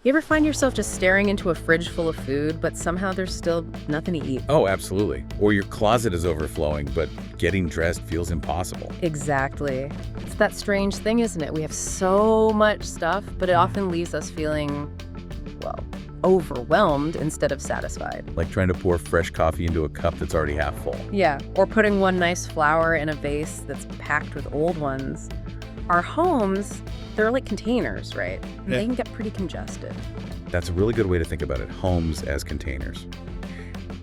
You ever find yourself just staring into a fridge full of food, but somehow there's still nothing to eat? Oh, absolutely. Or your closet is overflowing, but getting dressed feels impossible. Exactly. It's that strange thing, isn't it? We have so much stuff, but it often leaves us feeling, well, overwhelmed instead of satisfied. Like trying to pour fresh coffee into a cup that's already half full. Yeah, or putting one nice flower in a vase that's packed with old ones. Our homes, they're like containers, right? And they can get pretty congested. That's a really good way to think about it, homes as containers.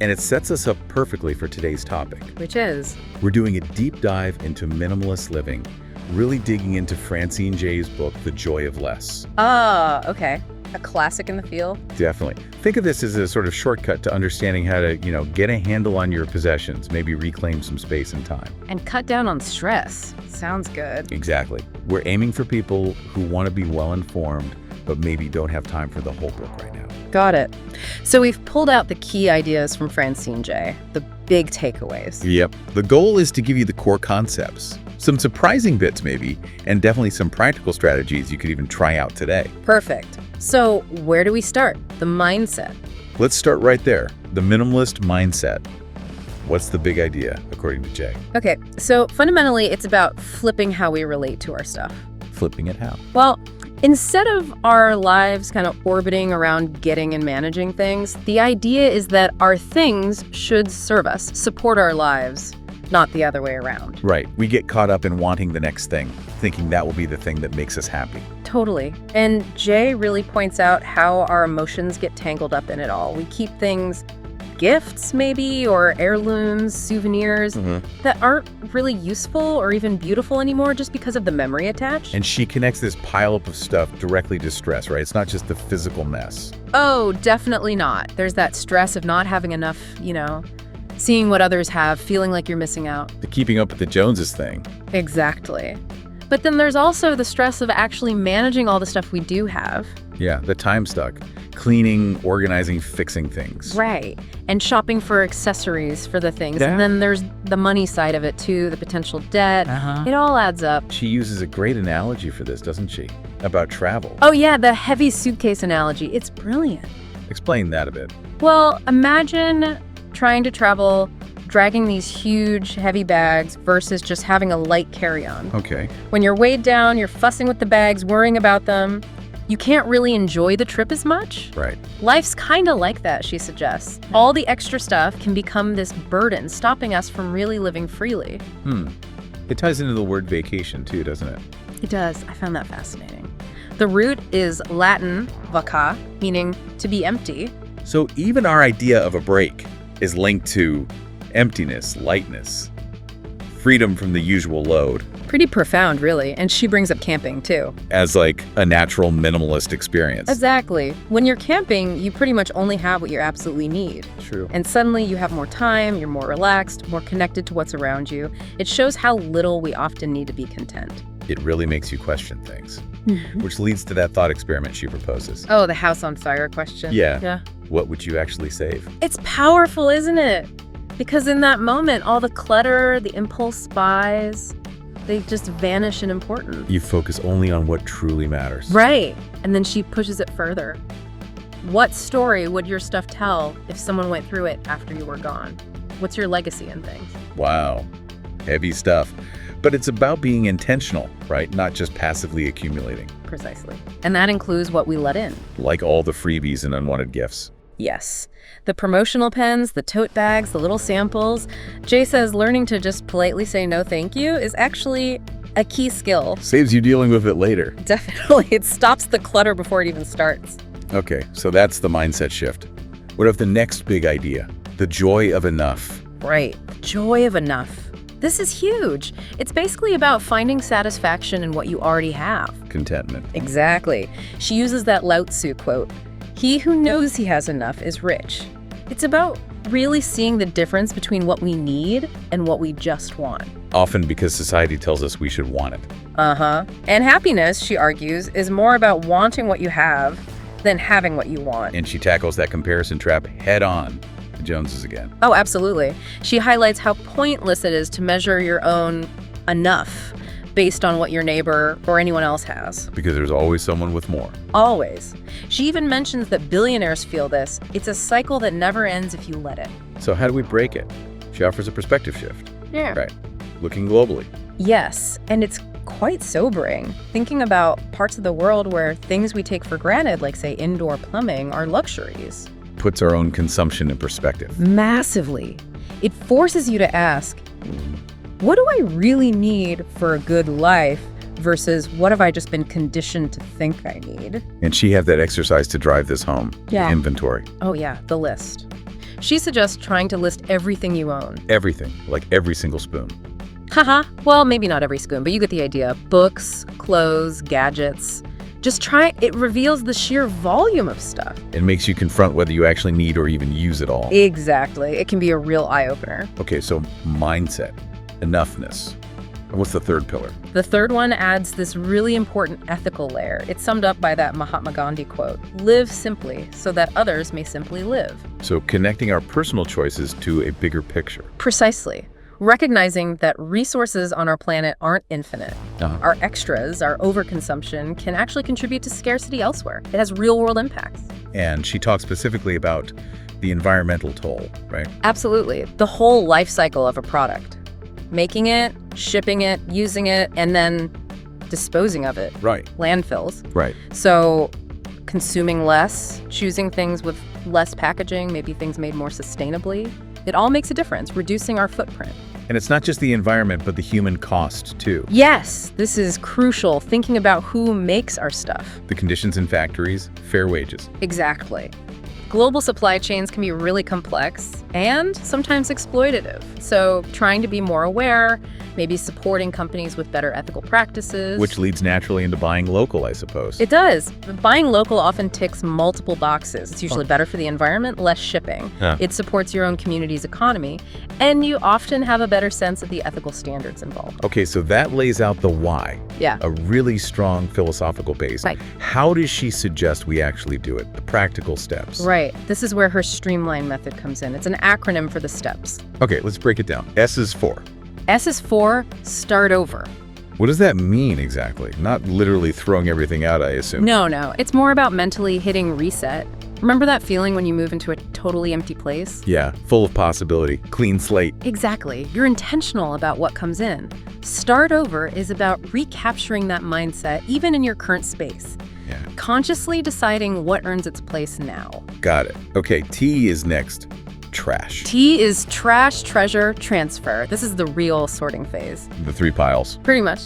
And it sets us up perfectly for today's topic. Which is? We're doing a deep dive into minimalist living, really digging into Francine Jay's book, The Joy of Less. Okay. A classic in the field? Definitely. Think of this as a sort of shortcut to understanding how to, get a handle on your possessions, maybe reclaim some space and time. And cut down on stress. Sounds good. Exactly. We're aiming for people who want to be well-informed, but maybe don't have time for the whole book right now. Got it. So we've pulled out the key ideas from Francine Jay, the big takeaways. Yep. The goal is to give you the core concepts, some surprising bits maybe, and definitely some practical strategies you could even try out today. Perfect. So where do we start? The mindset. Let's start right there. The minimalist mindset. What's the big idea, according to Jay? Okay, so fundamentally, it's about flipping how we relate to our stuff. Flipping it how? Well, instead of our lives kind of orbiting around getting and managing things, the idea is that our things should serve us, support our lives, not the other way around. Right. We get caught up in wanting the next thing, thinking that will be the thing that makes us happy. Totally. And Jay really points out how our emotions get tangled up in it all. We keep things, gifts maybe, or heirlooms, souvenirs, that aren't really useful or even beautiful anymore just because of the memory attached. And she connects this pileup of stuff directly to stress, right? It's not just the physical mess. Oh, definitely not. There's that stress of not having enough, seeing what others have, feeling like you're missing out. The keeping up with the Joneses thing. Exactly. But then there's also the stress of actually managing all the stuff we do have. Yeah, the time stuck. Cleaning, organizing, fixing things. Right. And shopping for accessories for the things. Yeah. And then there's the money side of it too, the potential debt. It all adds up. She uses a great analogy for this, doesn't she? About travel. Oh yeah, the heavy suitcase analogy. It's brilliant. Explain that a bit. Well, imagine trying to travel dragging these huge, heavy bags versus just having a light carry-on. Okay. When you're weighed down, you're fussing with the bags, worrying about them. You can't really enjoy the trip as much. Right. Life's kind of like that, she suggests. All the extra stuff can become this burden, stopping us from really living freely. It ties into the word vacation too, doesn't it? It does. I found that fascinating. The root is Latin, vaca, meaning to be empty. So even our idea of a break is linked to emptiness, lightness, freedom from the usual load. Pretty profound, really. And she brings up camping, too. As like a natural minimalist experience. Exactly. When you're camping, you pretty much only have what you absolutely need. True. And suddenly you have more time, you're more relaxed, more connected to what's around you. It shows how little we often need to be content. It really makes you question things, which leads to that thought experiment she proposes. Oh, the house on fire question. Yeah. What would you actually save? It's powerful, isn't it? Because in that moment, all the clutter, the impulse buys, they just vanish in importance. You focus only on what truly matters. Right. And then she pushes it further. What story would your stuff tell if someone went through it after you were gone? What's your legacy in things? Wow. Heavy stuff. But it's about being intentional, right? Not just passively accumulating. Precisely. And that includes what we let in. Like all the freebies and unwanted gifts. Yes. The promotional pens, the tote bags, the little samples. Jay says learning to just politely say no thank you is actually a key skill. Saves you dealing with it later. Definitely. It stops the clutter before it even starts. Okay, so that's the mindset shift. What of the next big idea? The joy of enough. Right. The joy of enough. This is huge. It's basically about finding satisfaction in what you already have. Contentment. Exactly. She uses that Lao Tzu quote, "He who knows he has enough is rich." It's about really seeing the difference between what we need and what we just want. Often because society tells us we should want it. And happiness, she argues, is more about wanting what you have than having what you want. And she tackles that comparison trap head on. The Joneses again. Oh, absolutely. She highlights how pointless it is to measure your own enough based on what your neighbor or anyone else has. Because there's always someone with more. Always. She even mentions that billionaires feel this. It's a cycle that never ends if you let it. So how do we break it? She offers a perspective shift. Yeah. Right. Looking globally. Yes, and it's quite sobering. Thinking about parts of the world where things we take for granted, like, say, indoor plumbing, are luxuries. Puts our own consumption in perspective. Massively. It forces you to ask, what do I really need for a good life versus what have I just been conditioned to think I need? And she had that exercise to drive this home. Yeah. Inventory. Oh yeah, the list. She suggests trying to list everything you own. Everything. Like every single spoon. Haha. Well, maybe not every spoon, but you get the idea. Books, clothes, gadgets. Just try it. It reveals the sheer volume of stuff. It makes you confront whether you actually need or even use it all. Exactly. It can be a real eye-opener. Okay, so mindset. Enoughness. And what's the third pillar? The third one adds this really important ethical layer. It's summed up by that Mahatma Gandhi quote, "Live simply so that others may simply live." So connecting our personal choices to a bigger picture. Precisely. Recognizing that resources on our planet aren't infinite. Our extras, our overconsumption, can actually contribute to scarcity elsewhere. It has real-world impacts. And she talks specifically about the environmental toll, right? Absolutely. The whole life cycle of a product. Making it, shipping it, using it, and then disposing of it. Right. Landfills. Right. So consuming less, choosing things with less packaging, maybe things made more sustainably. It all makes a difference, reducing our footprint. And it's not just the environment, but the human cost, too. Yes, this is crucial, thinking about who makes our stuff. The conditions in factories, fair wages. Exactly. Global supply chains can be really complex and sometimes exploitative. So trying to be more aware, maybe supporting companies with better ethical practices. Which leads naturally into buying local, I suppose. It does. Buying local often ticks multiple boxes. It's usually better for the environment, less shipping. It supports your own community's economy, and you often have a better sense of the ethical standards involved. Okay, so that lays out the why. Yeah. A really strong philosophical base. Right. How does she suggest we actually do it? The practical steps. Right. This is where her streamline method comes in. It's an acronym for the steps. Okay, let's break it down. S is for. S is for start over. What does that mean exactly? Not literally throwing everything out, I assume. No. It's more about mentally hitting reset. Remember that feeling when you move into a totally empty place? Yeah, full of possibility. Clean slate. Exactly. You're intentional about what comes in. Start over is about recapturing that mindset, even in your current space. Yeah. Consciously deciding what earns its place now. Got it. Okay, T is next. Trash. T is trash, treasure, transfer. This is the real sorting phase. The 3 piles. Pretty much.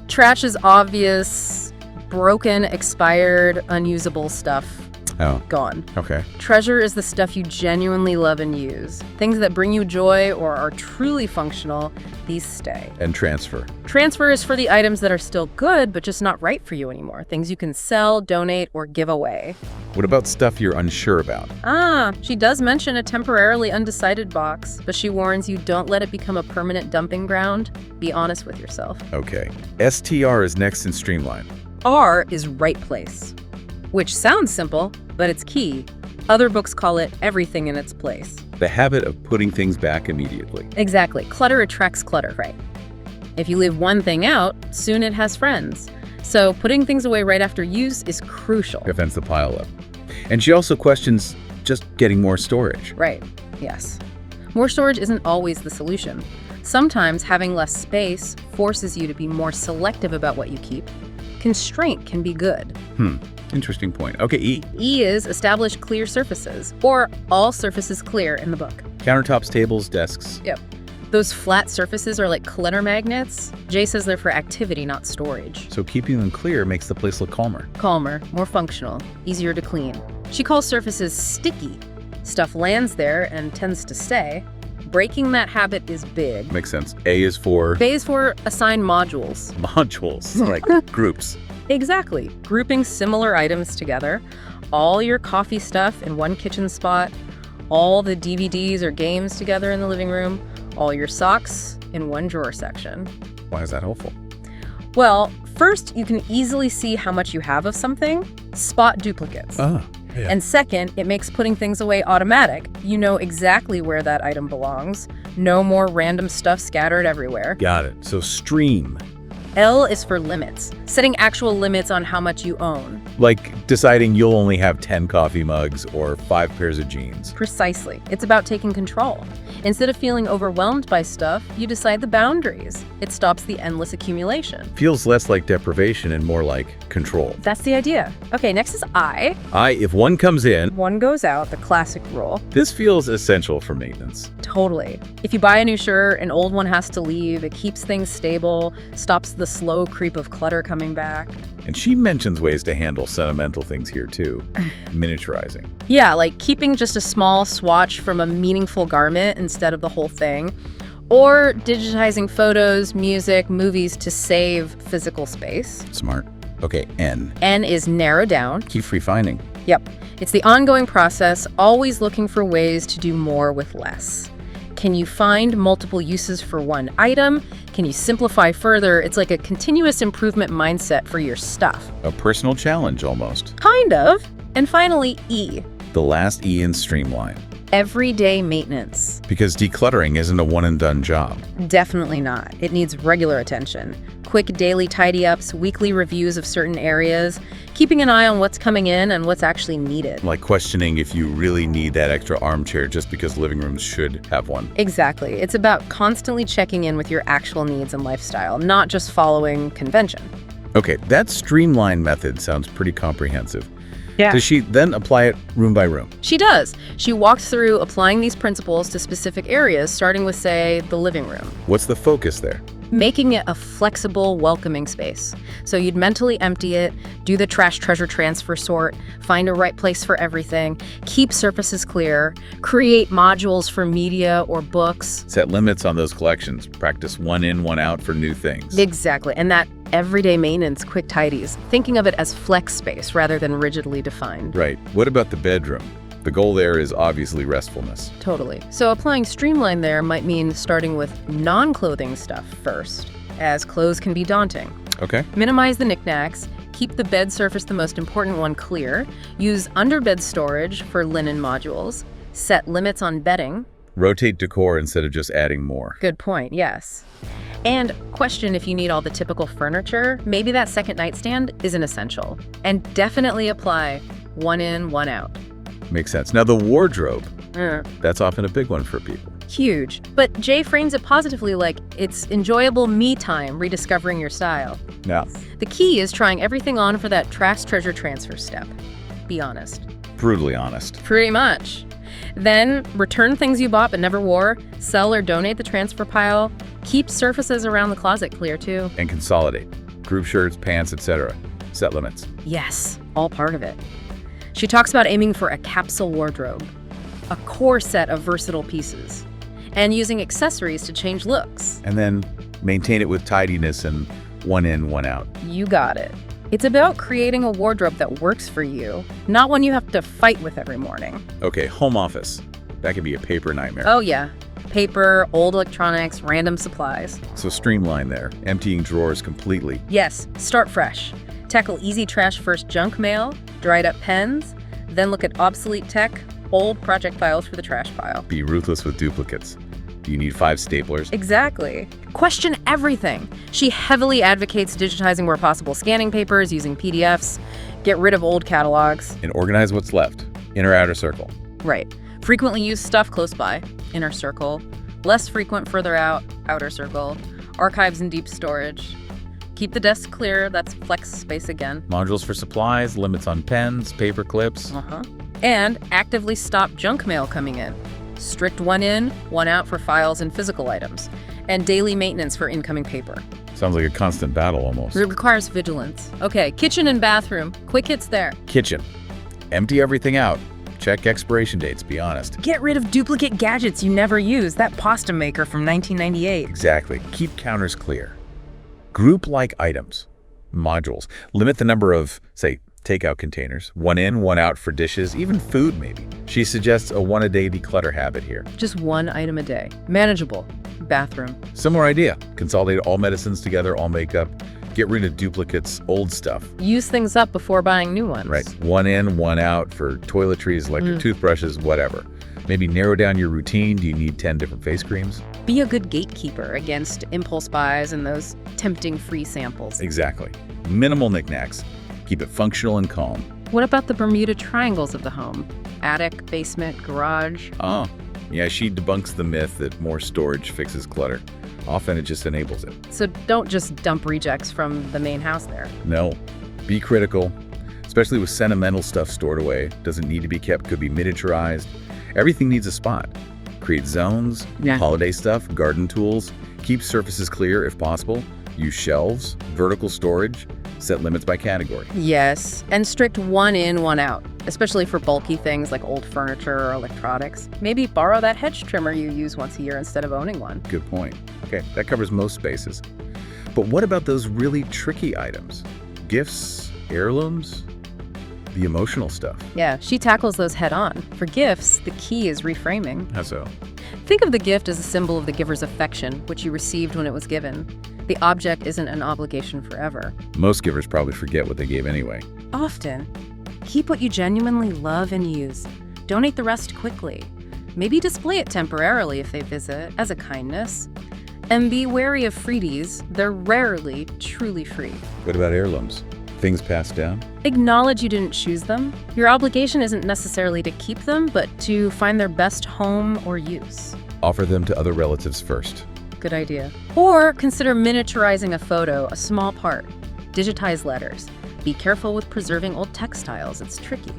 Trash is obvious, broken, expired, unusable stuff. Oh. Gone. Okay. Treasure is the stuff you genuinely love and use. Things that bring you joy or are truly functional, these stay. And transfer. Transfer is for the items that are still good, but just not right for you anymore. Things you can sell, donate, or give away. What about stuff you're unsure about? She does mention a temporarily undecided box, but she warns you don't let it become a permanent dumping ground. Be honest with yourself. Okay. STR is next in streamline. R is right place, which sounds simple, but it's key. Other books call it everything in its place. The habit of putting things back immediately. Exactly. Clutter attracts clutter, right? If you leave one thing out, soon it has friends. So putting things away right after use is crucial. Prevents the pileup. And she also questions just getting more storage. Right. Yes. More storage isn't always the solution. Sometimes having less space forces you to be more selective about what you keep. Constraint can be good. Interesting point. Okay, E. E is establish clear surfaces, or all surfaces clear in the book. Countertops, tables, desks. Yep. Those flat surfaces are like clutter magnets. Jay says they're for activity, not storage. So keeping them clear makes the place look calmer. Calmer, more functional, easier to clean. She calls surfaces sticky. Stuff lands there and tends to stay. Breaking that habit is big. Makes sense. A is for? A is for assign modules. Modules, like groups. Exactly. Grouping similar items together. All your coffee stuff in one kitchen spot. All the DVDs or games together in the living room. All your socks in one drawer section. Why is that helpful? Well, first, you can easily see how much you have of something. Spot duplicates. Yeah. And second, it makes putting things away automatic. You know exactly where that item belongs. No more random stuff scattered everywhere. Got it. So stream. L is for limits, setting actual limits on how much you own. Like deciding you'll only have 10 coffee mugs or 5 pairs of jeans. Precisely. It's about taking control. Instead of feeling overwhelmed by stuff, you decide the boundaries. It stops the endless accumulation. Feels less like deprivation and more like control. That's the idea. Okay, next is I. If one comes in, One goes out, the classic rule. this feels essential for maintenance. Totally. If you buy a new shirt, an old one has to leave. It keeps things stable, stops the slow creep of clutter coming back. And she mentions ways to handle sentimental things here too. Miniaturizing. Yeah, like keeping just a small swatch from a meaningful garment instead of the whole thing. Or digitizing photos, music, movies to save physical space. Smart. Okay, N. N is narrow down. Keep refining. Yep. It's the ongoing process, always looking for ways to do more with less. Can you find multiple uses for one item? Can you simplify further? It's like a continuous improvement mindset for your stuff. A personal challenge almost. Kind of. And finally, E. The last E in streamline. Everyday maintenance. Because decluttering isn't a one-and-done job. Definitely not. It needs regular attention. Quick daily tidy-ups, weekly reviews of certain areas, keeping an eye on what's coming in and what's actually needed. Like questioning if you really need that extra armchair just because living rooms should have one. Exactly. It's about constantly checking in with your actual needs and lifestyle, not just following convention. Okay, that streamline method sounds pretty comprehensive. Yeah. Does she then apply it room by room? She does. She walks through applying these principles to specific areas, starting with, say, the living room. What's the focus there? Making it a flexible, welcoming space. So you'd mentally empty it, do the trash treasure transfer sort, find a right place for everything, keep surfaces clear, create modules for media or books. Set limits on those collections. Practice one in, one out for new things. Exactly. And that everyday maintenance, quick tidies, thinking of it as flex space rather than rigidly defined. Right. What about the bedroom? The goal there is obviously restfulness. Totally. So applying streamline there might mean starting with non-clothing stuff first, as clothes can be daunting. Okay. Minimize the knickknacks, keep the bed surface, the most important one, clear, use underbed storage for linen modules, set limits on bedding. Rotate decor instead of just adding more. Good point, yes. And question if you need all the typical furniture. Maybe that second nightstand isn't essential. And definitely apply one in, one out. Makes sense. Now the wardrobe, that's often a big one for people. Huge. But Jay frames it positively, like it's enjoyable me time rediscovering your style. Now, The key is trying everything on for that trash treasure transfer step. Be honest. brutally honest. Pretty much. Then return things you bought but never wore, sell or donate the transfer pile, keep surfaces around the closet clear too. And consolidate. Group shirts, pants, etc. Set limits. Yes, all part of it. She talks about aiming for a capsule wardrobe, a core set of versatile pieces, and using accessories to change looks. And then maintain it with tidiness and one in, one out. You got it. It's about creating a wardrobe that works for you, not one you have to fight with every morning. Okay, home office. That can be a paper nightmare. Oh yeah, paper, old electronics, random supplies. So streamline there, emptying drawers completely. Yes, start fresh. Tackle easy trash first, junk mail, dried up pens, then look at obsolete tech, old project files for the trash pile. Be ruthless with duplicates. Do you need 5 staplers? Exactly. Question everything. She heavily advocates digitizing where possible, scanning papers, using PDFs, get rid of old catalogs. And organize what's left. Inner outer circle. Right. Frequently used stuff close by, inner circle. Less frequent further out, outer circle. Archives and deep storage. Keep the desk clear, that's flex space again. Modules for supplies, limits on pens, paper clips. And actively stop junk mail coming in. Strict one in, one out for files and physical items. And daily maintenance for incoming paper. Sounds like a constant battle almost. It requires vigilance. Okay, kitchen and bathroom. Quick hits there. Kitchen. Empty everything out. Check expiration dates, be honest. Get rid of duplicate gadgets you never use. That pasta maker from 1998. Exactly. Keep counters clear. Group-like items. Modules. Limit the number of, say, takeout containers. One in, one out for dishes, even food maybe. She suggests a one-a-day declutter habit here. Just one item a day. Manageable. Bathroom. Similar idea. Consolidate all medicines together, all makeup. Get rid of duplicates, old stuff. Use things up before buying new ones. Right. One in, one out for toiletries, electric toothbrushes, whatever. Maybe narrow down your routine. Do you need 10 different face creams? Be a good gatekeeper against impulse buys and those tempting free samples. Exactly. Minimal knickknacks. Keep it functional and calm. What about the Bermuda triangles of the home? Attic, basement, garage? Oh, yeah, she debunks the myth that more storage fixes clutter. Often it just enables it. So don't just dump rejects from the main house there. No, be critical, especially with sentimental stuff stored away. Doesn't need to be kept, could be miniaturized. Everything needs a spot. Create zones, holiday stuff, garden tools. Keep surfaces clear if possible. Use shelves, vertical storage. Set limits by category. Yes, and strict one in, one out, especially for bulky things like old furniture or electronics. Maybe borrow that hedge trimmer you use once a year instead of owning one. Good point. Okay, that covers most spaces. But what about those really tricky items? Gifts, heirlooms, the emotional stuff. Yeah, she tackles those head on. For gifts, the key is reframing. How so? Think of the gift as a symbol of the giver's affection, which you received when it was given. The object isn't an obligation forever. Most givers probably forget what they gave anyway. Often. Keep what you genuinely love and use. Donate the rest quickly. Maybe display it temporarily if they visit, as a kindness. And be wary of freebies. They're rarely truly free. What about heirlooms? Things passed down? Acknowledge you didn't choose them. Your obligation isn't necessarily to keep them, but to find their best home or use. Offer them to other relatives first. Good idea. Or consider miniaturizing a photo, a small part. Digitize letters. Be careful with preserving old textiles, it's tricky.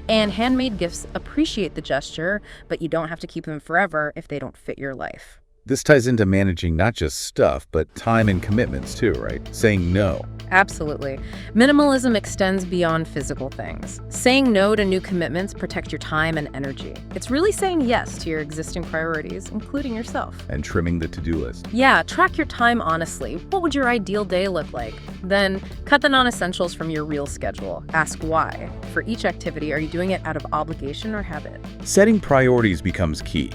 And handmade gifts appreciate the gesture, but you don't have to keep them forever if they don't fit your life. This ties into managing not just stuff, but time and commitments too, right? Saying no. Absolutely. Minimalism extends beyond physical things. Saying no to new commitments protects your time and energy. It's really saying yes to your existing priorities, including yourself. And trimming the to-do list. Yeah, track your time honestly. What would your ideal day look like? Then cut the non-essentials from your real schedule. Ask why. For each activity, are you doing it out of obligation or habit? Setting priorities becomes key.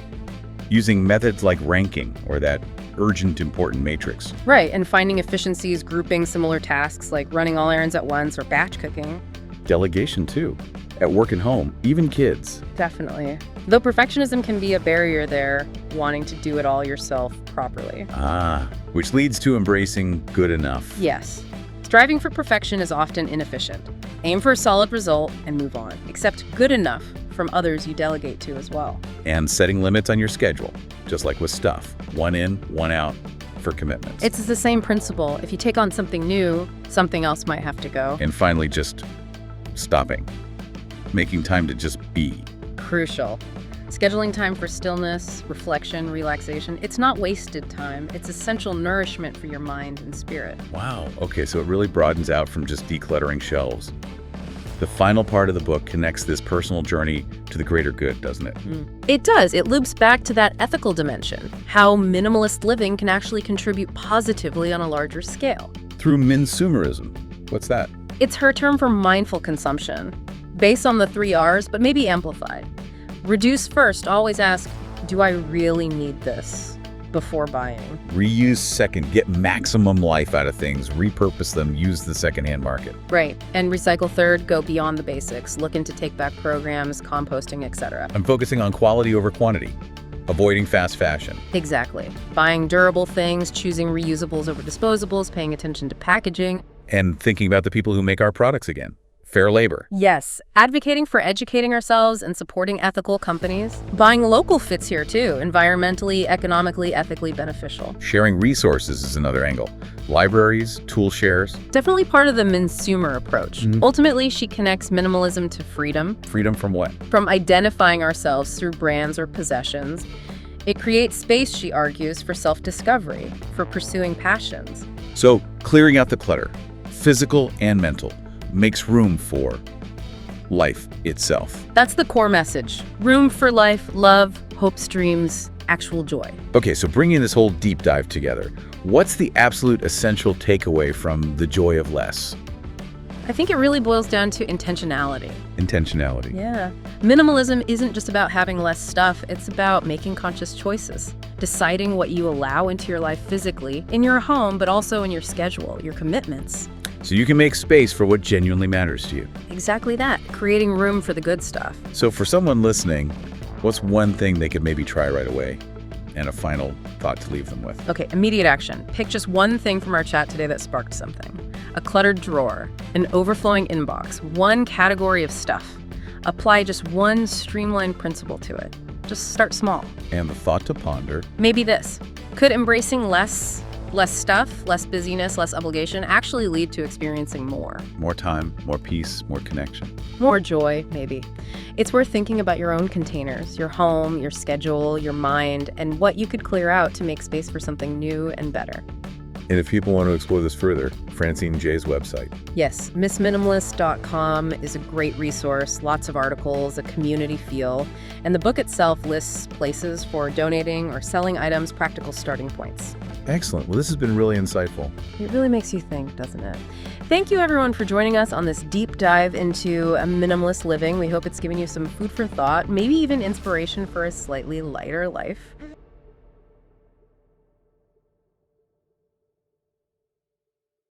Using methods like ranking or that urgent important matrix. Right, and finding efficiencies grouping similar tasks like running all errands at once or batch cooking. Delegation too. At work and home, even kids. Definitely. Though perfectionism can be a barrier there, wanting to do it all yourself properly. Which leads to embracing good enough. Yes. Striving for perfection is often inefficient. Aim for a solid result and move on. Accept good enough from others you delegate to as well. And setting limits on your schedule, just like with stuff. One in, one out for commitments. It's the same principle. If you take on something new, something else might have to go. And finally, just stopping. Making time to just be. Crucial. Scheduling time for stillness, reflection, relaxation. It's not wasted time. It's essential nourishment for your mind and spirit. Wow. Okay, so it really broadens out from just decluttering shelves. The final part of the book connects this personal journey to the greater good, doesn't it? It does. It loops back to that ethical dimension, how minimalist living can actually contribute positively on a larger scale. Through minsumerism. What's that? It's her term for mindful consumption, based on the 3 R's, but maybe amplified. Reduce first. Always ask, do I really need this before buying? Reuse second. Get maximum life out of things. Repurpose them. Use the secondhand market. Right. And recycle third. Go beyond the basics. Look into take-back programs, composting, etc. I'm focusing on quality over quantity. Avoiding fast fashion. Exactly. Buying durable things, choosing reusables over disposables, paying attention to packaging. And thinking about the people who make our products again. Fair labor. Yes. Advocating for educating ourselves and supporting ethical companies. Buying local fits here too. Environmentally, economically, ethically beneficial. Sharing resources is another angle. Libraries, tool shares. Definitely part of the minsumer approach. Ultimately, she connects minimalism to freedom. Freedom from what? From identifying ourselves through brands or possessions. It creates space, she argues, for self-discovery, for pursuing passions. So, clearing out the clutter, physical and mental, makes room for life itself. That's the core message. Room for life, love, hopes, dreams, actual joy. Okay, so bringing this whole deep dive together, what's the absolute essential takeaway from The Joy of Less? I think it really boils down to intentionality. Intentionality. Yeah. Minimalism isn't just about having less stuff, it's about making conscious choices. Deciding what you allow into your life physically, in your home, but also in your schedule, your commitments. So you can make space for what genuinely matters to you. Exactly that. Creating room for the good stuff. So for someone listening, What's one thing they could maybe try right away? And a final thought to leave them with. Okay, immediate action. Pick just one thing from our chat today that sparked something. A cluttered drawer, an overflowing inbox, one category of stuff. Apply just one streamlined principle to it. Just start small. And the thought to ponder. Maybe this. Could embracing less stuff, less busyness, less obligation actually lead to experiencing more? More time, more peace, more connection. More joy, maybe. It's worth thinking about your own containers, your home, your schedule, your mind, and what you could clear out to make space for something new and better. And if people want to explore this further, Francine Jay's website. Yes, minimalist.com is a great resource, lots of articles, a community feel, and the book itself lists places for donating or selling items, practical starting points. Excellent. Well, this has been really insightful. It really makes you think, doesn't it? Thank you, everyone, for joining us on this deep dive into a minimalist living. We hope it's given you some food for thought, maybe even inspiration for a slightly lighter life.